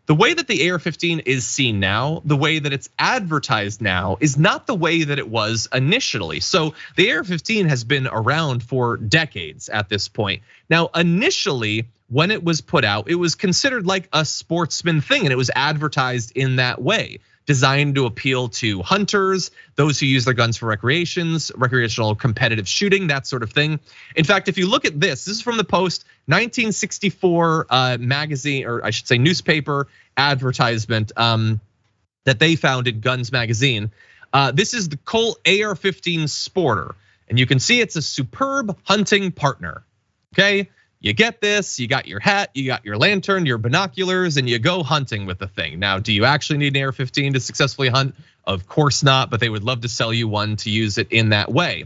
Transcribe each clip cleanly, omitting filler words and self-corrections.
The way that the AR-15 is seen now, the way that it's advertised now, is not the way that it was initially. So the AR-15 has been around for decades at this point. Now, initially, when it was put out, it was considered like a sportsman thing, and it was advertised in that way, designed to appeal to hunters, those who use their guns for recreational competitive shooting, that sort of thing. In fact, if you look at this is from the Post 1964 magazine, or I should say newspaper advertisement that they founded, Guns Magazine. This is the Colt AR-15 Sporter, and you can see it's a superb hunting partner, okay? You get this, you got your hat, you got your lantern, your binoculars, and you go hunting with the thing. Now, do you actually need an AR-15 to successfully hunt? Of course not, but they would love to sell you one to use it in that way.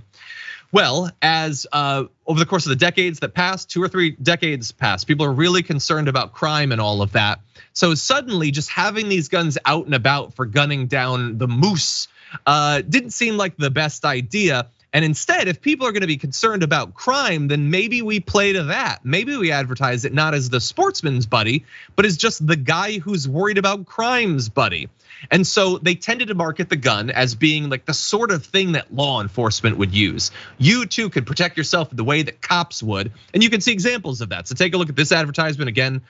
Well, as over the course of the decades that passed, 2 or 3 decades passed, people are really concerned about crime and all of that. So suddenly just having these guns out and about for gunning down the moose didn't seem like the best idea. And instead, if people are gonna be concerned about crime, then maybe we play to that. Maybe we advertise it not as the sportsman's buddy, but as just the guy who's worried about crime's buddy. And so they tended to market the gun as being like the sort of thing that law enforcement would use. You too could protect yourself the way that cops would, and you can see examples of that. So take a look at this advertisement again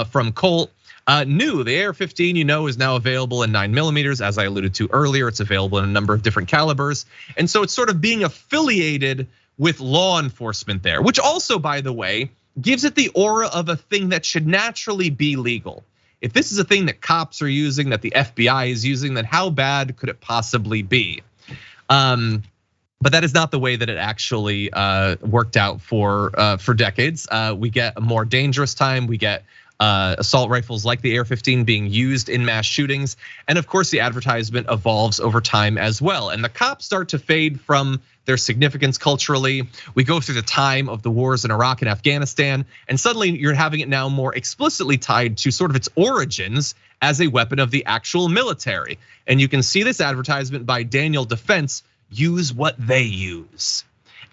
from Colt. New, the AR-15 is now available in 9mm, as I alluded to earlier. It's available in a number of different calibers. And so it's sort of being affiliated with law enforcement there, which also, by the way, gives it the aura of a thing that should naturally be legal. If this is a thing that cops are using, that the FBI is using, then how bad could it possibly be? But that is not the way that it actually worked out for decades. We get a more dangerous time. We get assault rifles like the AR-15 being used in mass shootings. And of course, the advertisement evolves over time as well. And the cops start to fade from their significance culturally. We go through the time of the wars in Iraq and Afghanistan, and suddenly you're having it now more explicitly tied to sort of its origins as a weapon of the actual military. And you can see this advertisement by Daniel Defense, use what they use.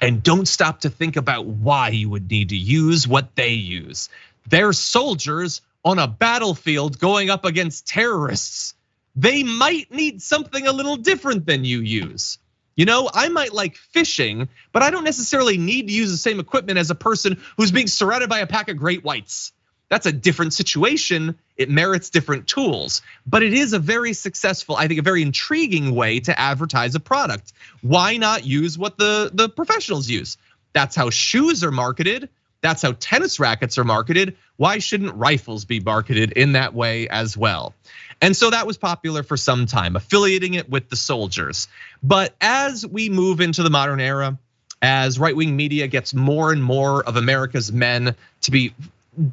And don't stop to think about why you would need to use what they use. They're soldiers on a battlefield going up against terrorists. They might need something a little different than you use. I might like fishing, but I don't necessarily need to use the same equipment as a person who's being surrounded by a pack of great whites. That's a different situation. It merits different tools, but it is a very successful, I think a very intriguing way to advertise a product. Why not use what the professionals use? That's how shoes are marketed. That's how tennis rackets are marketed. Why shouldn't rifles be marketed in that way as well? And so that was popular for some time, affiliating it with the soldiers. But as we move into the modern era, as right-wing media gets more and more of America's men to be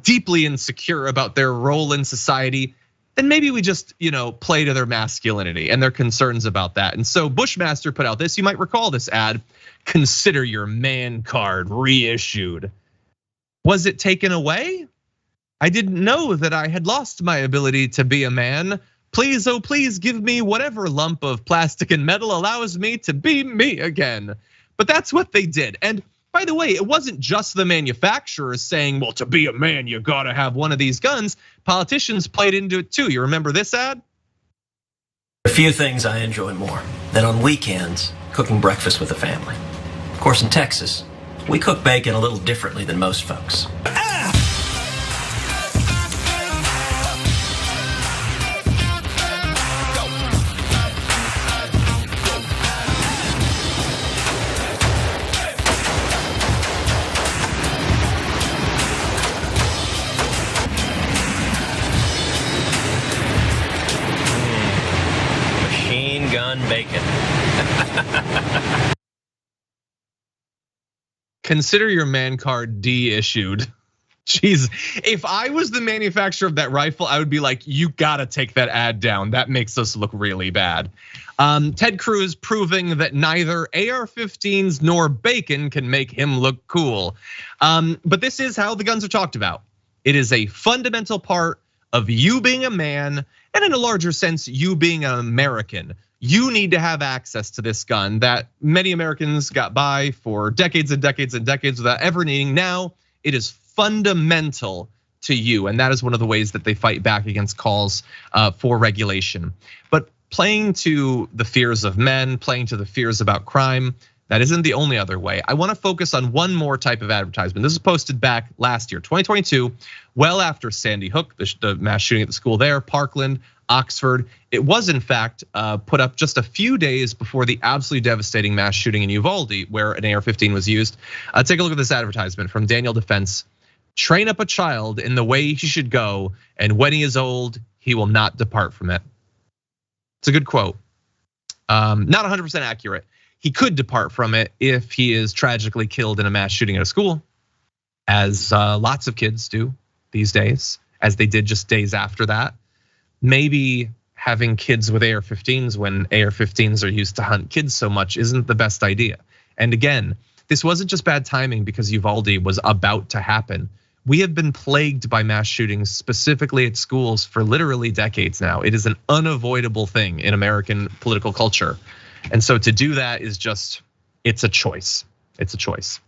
deeply insecure about their role in society, then maybe we just, play to their masculinity and their concerns about that. And so Bushmaster put out this, you might recall this ad, consider your man card reissued. Was it taken away? I didn't know that I had lost my ability to be a man. Please, oh please give me whatever lump of plastic and metal allows me to be me again. But that's what they did. And by the way, it wasn't just the manufacturers saying, well, to be a man, you gotta have one of these guns. Politicians played into it too. You remember this ad? A few things I enjoy more than on weekends, cooking breakfast with the family. Of course, in Texas, we cook bacon a little differently than most folks. Machine gun bacon. Consider your man card de-issued. Jeez, if I was the manufacturer of that rifle, I would be like, you gotta take that ad down. That makes us look really bad. Ted Cruz proving that neither AR-15s nor bacon can make him look cool. But this is how the guns are talked about. It is a fundamental part of you being a man, and in a larger sense, you being an American. You need to have access to this gun that many Americans got by for decades and decades and decades without ever needing. Now, it is fundamental to you, and that is one of the ways that they fight back against calls for regulation. But playing to the fears of men, playing to the fears about crime, that isn't the only other way. I want to focus on one more type of advertisement. This was posted back last year, 2022, well after Sandy Hook, the mass shooting at the school there, Parkland, Oxford. It was in fact put up just a few days before the absolutely devastating mass shooting in Uvalde, where an AR-15 was used. Take a look at this advertisement from Daniel Defense. Train up a child in the way he should go, and when he is old, he will not depart from it. It's a good quote. Not 100% accurate. He could depart from it if he is tragically killed in a mass shooting at a school, as lots of kids do these days, as they did just days after that. Maybe having kids with AR-15s when AR-15s are used to hunt kids so much isn't the best idea. And again, this wasn't just bad timing because Uvalde was about to happen. We have been plagued by mass shootings, specifically at schools, for literally decades now. It is an unavoidable thing in American political culture. And so to do that is just, it's a choice. It's a choice.